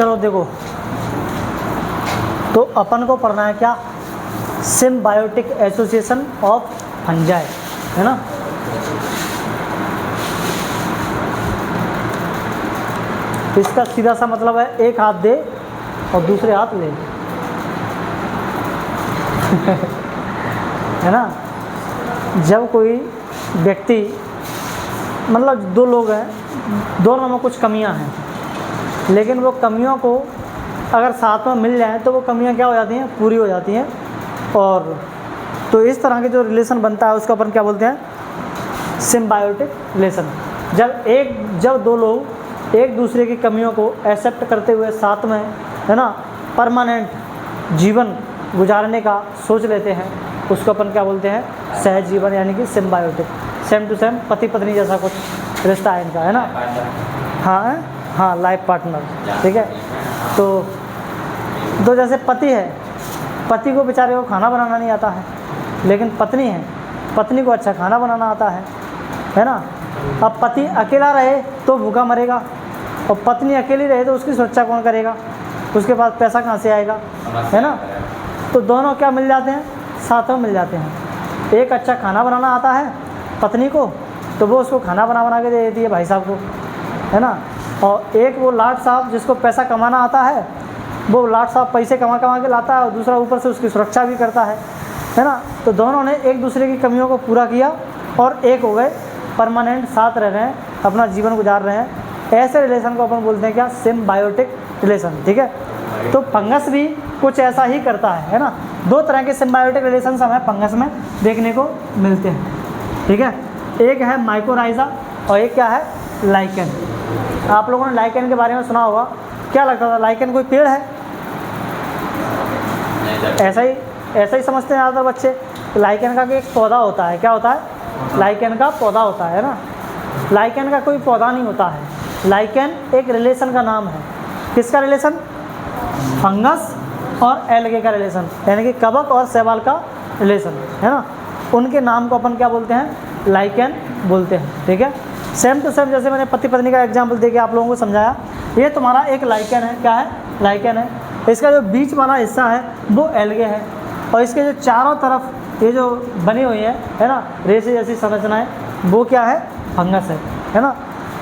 चलो देखो, तो अपन को पढ़ना है क्या, सिम्बायोटिक एसोसिएशन ऑफ फंजाई, है ना। इसका सीधा सा मतलब है एक हाथ दे और दूसरे हाथ ले है ना। जब कोई व्यक्ति, मतलब दो लोग हैं, दोनों में कुछ कमियां हैं, लेकिन वो कमियों को अगर साथ में मिल जाए तो वो कमियां क्या हो जाती हैं, पूरी हो जाती हैं। और तो इस तरह के जो रिलेशन बनता है उसको अपन क्या बोलते हैं, सिम्बायोटिक रिलेशन। जब दो लोग एक दूसरे की कमियों को एक्सेप्ट करते हुए साथ में, है ना, परमानेंट जीवन गुजारने का सोच लेते हैं, उसको अपन क्या बोलते हैं, सहज जीवन, यानी कि सिम्बायोटिक। सेम टू सेम पति पत्नी जैसा कुछ रिश्ता है इनका, है ना। हाँ, लाइफ पार्टनर, ठीक है। तो जैसे पति है, पति को बेचारे को खाना बनाना नहीं आता है, लेकिन पत्नी है, पत्नी को अच्छा खाना बनाना आता है ना। अब पति अकेला रहे तो भूखा मरेगा, और पत्नी अकेली रहे तो उसकी सुरक्षा कौन करेगा, उसके पास पैसा कहाँ से आएगा, है ना। तो दोनों क्या मिल जाते हैं, साथ में मिल जाते हैं। एक अच्छा खाना बनाना आता है पत्नी को, तो वो उसको खाना बना के दे देती है भाई साहब को, है ना। और एक वो लाट साहब जिसको पैसा कमाना आता है, वो लाट साहब पैसे कमा के लाता है, और दूसरा ऊपर से उसकी सुरक्षा भी करता है ना। तो दोनों ने एक दूसरे की कमियों को पूरा किया और एक हो गए, परमानेंट साथ रह रहे हैं, अपना जीवन गुजार रहे हैं। ऐसे रिलेशन को अपन बोलते हैं क्या, सिम्बायोटिक रिलेशन, ठीक है। तो फंगस भी कुछ ऐसा ही करता है ना। दो तरह के सिम्बायोटिक रिलेशन हमें फंगस में देखने को मिलते हैं, ठीक है। एक है माइकोराइजा और एक क्या है, लाइकेन। आप लोगों ने लाइकेन के बारे में सुना होगा, क्या लगता था, लाइकेन कोई पेड़ है, ऐसा ही समझते हैं ज़्यादातर बच्चे। लाइकेन का एक पौधा होता है, क्या होता है, लाइकेन का पौधा होता है ना। लाइकेन का कोई पौधा नहीं होता है, लाइकेन एक रिलेशन का नाम है। किसका रिलेशन, फंगस और एल्गे का रिलेशन, यानी कि कवक और शैवाल का रिलेशन, है ना। उनके नाम को अपन क्या बोलते हैं, लाइकेन बोलते हैं, ठीक है। सेम टू सेम जैसे मैंने पति पत्नी का एग्जाम्पल देके आप लोगों को समझाया, ये तुम्हारा एक लाइकेन है, क्या है, लाइकेन है। इसका जो बीच वाला हिस्सा है वो एल्गे है, और इसके जो चारों तरफ ये जो बनी हुई है ना, रेशे जैसी संरचनाएं, वो क्या है, फंगस है ना।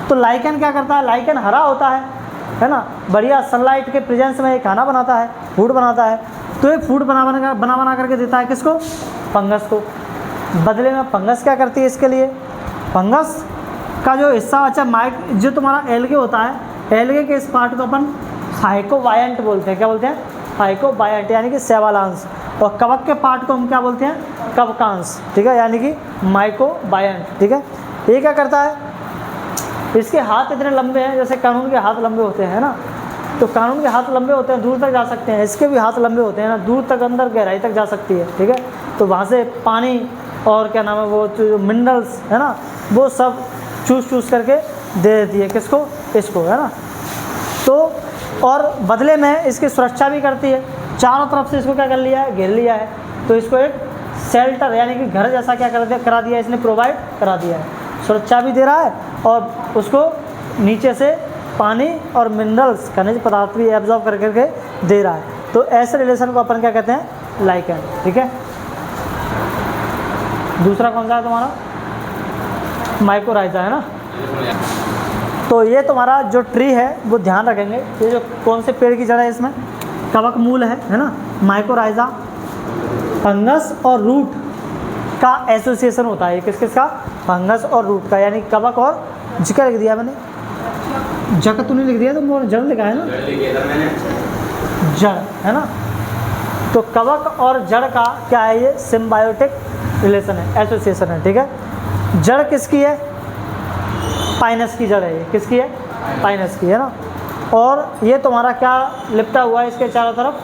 तो लाइकेन क्या करता है, लाइकेन हरा होता है ना, बढ़िया सनलाइट के प्रेजेंस में ये खाना बनाता है, फूड बनाता है। तो ये फूड बना करके देता है किसको, फंगस को। बदले में फंगस क्या करती है इसके लिए, फंगस का जो हिस्सा, अच्छा जो तुम्हारा एल्गे होता है, एल्गे के इस पार्ट को अपन हाइकोबायंट बोलते हैं, क्या बोलते हैं, हाइकोबायंट, यानी कि शैवालांश। और कवक के पार्ट को हम क्या बोलते हैं, कवकांश, ठीक है, यानी कि माइकोबायंट, ठीक है। ये क्या करता है, इसके हाथ इतने लंबे हैं जैसे कानून के हाथ लंबे होते हैं ना। तो कानून के हाथ लंबे होते हैं, दूर तक जा सकते हैं, इसके भी हाथ लंबे होते हैं ना, दूर तक अंदर गहराई तक जा सकती है, ठीक है। तो वहाँ से पानी और क्या नाम है वो जो मिनरल्स है ना, वो सब चूस करके दे देती है, किसको, इसको, है ना। तो और बदले में इसकी सुरक्षा भी करती है, चारों तरफ से इसको क्या कर लिया है, घेर लिया है। तो इसको एक शेल्टर यानी कि घर जैसा क्या करा दिया, इसने प्रोवाइड करा दिया है, सुरक्षा भी दे रहा है और उसको नीचे से पानी और मिनरल्स, खनिज पदार्थ भी एब्जॉर्ब करके दे रहा है। तो ऐसे रिलेशन को अपन क्या कहते हैं, लाइकेन, ठीक है। दूसरा कौन सा है तुम्हारा, माइकोराइजा, है ना। तो ये तुम्हारा जो ट्री है वो ध्यान रखेंगे, ये जो कौन से पेड़ की जड़ है, इसमें कवक मूल है ना। माइकोराइजा फंगस और रूट का एसोसिएशन होता है, किसका, फंगस और रूट का, यानी कवक और जिक्र लिख दिया मैंने, जक तो नहीं लिख दिया, तुम जड़ लिखा है ना, जड़, है ना। तो कवक और जड़ का क्या है, ये सिम्बायोटिक रिलेशन है, एसोसिएशन है, ठीक है। जड़ किसकी है, पाइनस की जड़ है, ये किसकी है, पाइनस की, है ना। और ये तुम्हारा क्या लिपटा हुआ है इसके चारों तरफ,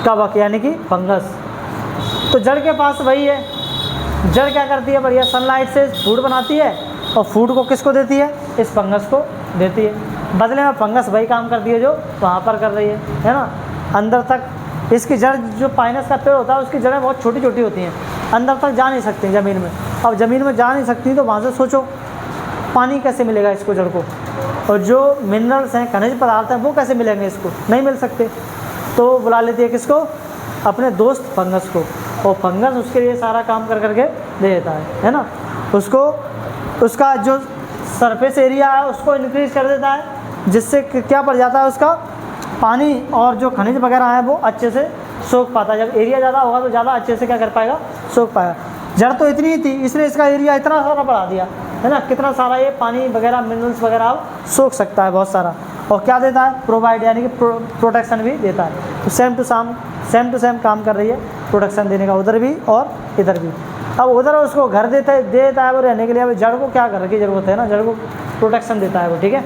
कवक यानी कि फंगस। तो जड़ के पास वही है, जड़ क्या करती है, बढ़िया सनलाइट से फूड बनाती है, और फूड को किसको देती है, इस फंगस को देती है। बदले में फंगस वही काम करती है जो वहाँ पर कर रही है ना। अंदर तक इसकी जड़, जो पाइनस का पेड़ होता है उसकी जड़ें बहुत छोटी छोटी होती हैं, अंदर तक जा नहीं सकती ज़मीन में। अब ज़मीन में जा नहीं सकती तो वहाँ से सोचो पानी कैसे मिलेगा इसको, जड़ को, और जो मिनरल्स हैं, खनिज पदार्थ हैं, वो कैसे मिलेंगे इसको? नहीं मिल सकते। तो बुला लेती है किसको? अपने दोस्त फंगस को, और फंगस उसके लिए सारा काम कर करके दे देता है ना। उसको उसका जो सरफेस एरिया है उसको इंक्रीज कर देता है, जिससे क्या पड़ जाता है, उसका पानी और जो खनिज वगैरह है वो अच्छे से सोख पाता है। जब एरिया ज़्यादा होगा तो ज़्यादा अच्छे से क्या कर पाएगा? सोख पाएगा। जड़ तो इतनी ही थी, इसने इसका एरिया इतना सारा बढ़ा दिया है ना, कितना सारा ये पानी वगैरह मिनरल्स वगैरह अब सोख सकता है बहुत सारा। और क्या देता है? प्रोवाइड, यानी कि प्रोटेक्शन भी देता है। तो सेम टू सेम काम कर रही है, प्रोटेक्शन देने का उधर भी और इधर भी। अब उधर उसको घर देता है वो रहने के लिए। अब जड़ को क्या घर की ज़रूरत है ना, जड़ को प्रोटेक्शन देता है वो, ठीक है।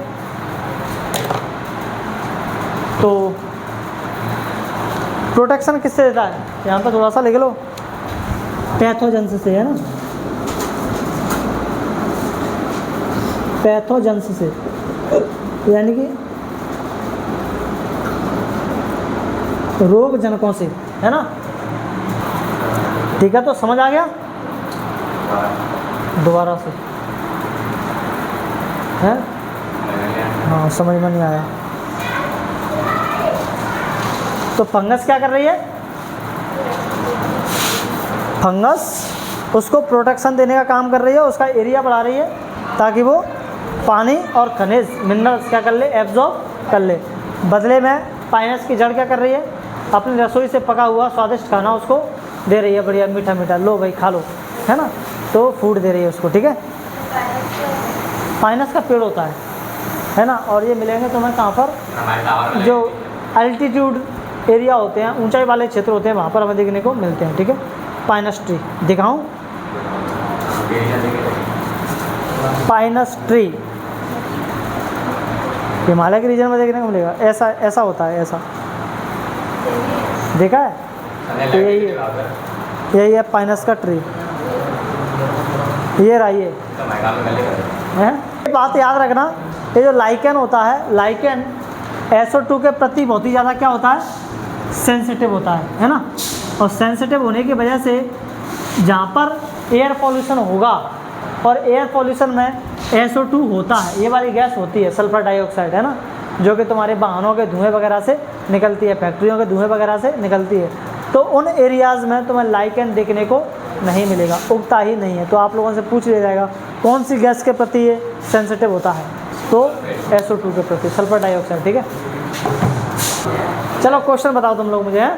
तो प्रोटेक्शन किससे देता है? यहाँ पर थोड़ा सा लिख लो, पैथोजेंस से, है ना, पैथोजेंस से, यानी कि रोग जनकों से, है ना। ठीक है, तो समझ आ गया? दोबारा से है? हाँ, समझ में नहीं आया। तो फंगस क्या कर रही है? फंगस उसको प्रोटेक्शन देने का काम कर रही है, उसका एरिया बढ़ा रही है ताकि वो पानी और खनिज मिनरल्स क्या कर ले? एब्जॉर्ब कर ले। बदले में पाइनस की जड़ क्या कर रही है? अपनी रसोई से पका हुआ स्वादिष्ट खाना उसको दे रही है, बढ़िया मीठा मीठा, लो भाई खा लो, है ना। तो फूड दे रही है उसको, ठीक है। पाइनस का पेड़ होता है ना। और ये मिलेंगे तुम्हें कहाँ पर? जो अल्टीट्यूड एरिया होते हैं, ऊंचाई वाले क्षेत्र होते हैं, वहाँ पर हमें देखने को मिलते हैं, ठीक है। पाइनस ट्री दिखाऊं? पाइनस ट्री हिमालय के रीजन में देखने को मिलेगा। ऐसा होता है, ऐसा देखा है? तो यही है पाइनस का ट्री। ये रहा, ये बात याद रखना, ये जो लाइकेन होता है, लाइकेन SO2 के प्रति बहुत ही ज़्यादा क्या होता है? सेंसिटिव होता है ना। और सेंसिटिव होने की वजह से जहाँ पर एयर पॉल्यूशन होगा, और एयर पॉल्यूशन में SO2 होता है, ये वाली गैस होती है सल्फर डाइऑक्साइड, है ना, जो कि तुम्हारे वाहनों के धुएं वगैरह से निकलती है, फैक्ट्रियों के धुएं वगैरह से निकलती है। तो उन एरियाज़ में तुम्हें लाइकेन देखने को नहीं मिलेगा, उगता ही नहीं है। तो आप लोगों से पूछ लिया जाएगा कौन सी गैस के प्रति ये सेंसिटिव होता है? तो SO2 के प्रति, सल्फर डाइऑक्साइड, ठीक है। चलो क्वेश्चन बताओ तुम लोग मुझे।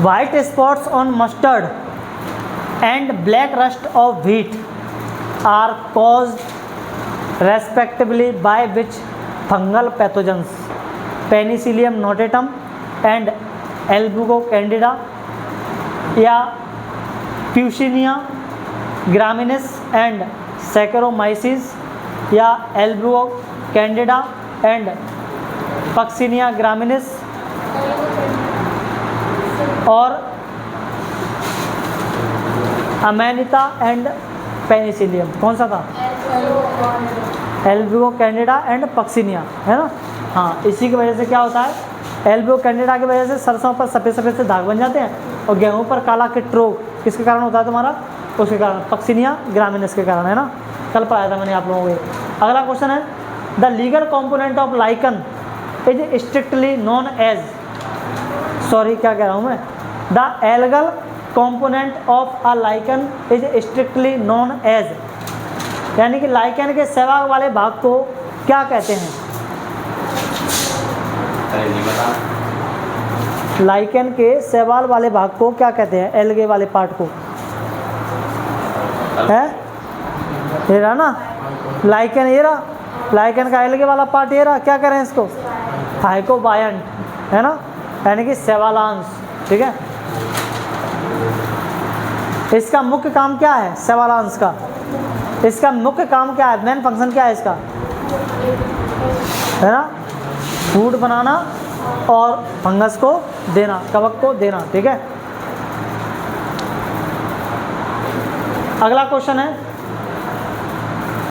White spots on mustard and black rust of wheat are caused respectively by which fungal pathogens? Penicillium notatum and Albugo candida, या प्यूसिनिया ग्रामिनिस एंड सैकेरोमाइसिस, या Albugo candida and Puccinia graminis, और Amanita and Penicillium? कौन सा था? एल्बुगो candida and Puccinia, है ना। हाँ, इसी की वजह से क्या होता है? एल्बुगो कैंडिडा की वजह से सरसों पर सफ़ेद सफ़ेद से दाग बन जाते हैं, और गेहूं पर काला किट रोग किसके कारण होता है तुम्हारा? उसके कारण, पक्सिनिया ग्रामिनिस के कारण, है ना। कल पढ़ाया था मैंने आप लोगों को। अगला क्वेश्चन है, the legal component of lichen is strictly non age, sorry क्या कह रहा हूँ मैं, the algal component of a lichen is strictly non age, यानी कि लाइकन के सहभाग वाले भाग को क्या कहते हैं? लाइकन के सहभाग वाले भाग को क्या कहते हैं? एल्गे वाले पार्ट को, है ये रहा ना, लाइकन ये रहा, लाइकन का एल्गे वाला पार्ट ये रहा, क्या करें इसको? हाइकोबायंट, है ना, यानी कि सेवालांश, ठीक है। इसका मुख्य काम क्या है? सेवालांश का इसका मुख्य काम क्या है? मेन फंक्शन क्या है इसका? है ना, फूड बनाना और फंगस को देना, कवक को देना, ठीक है। अगला क्वेश्चन है,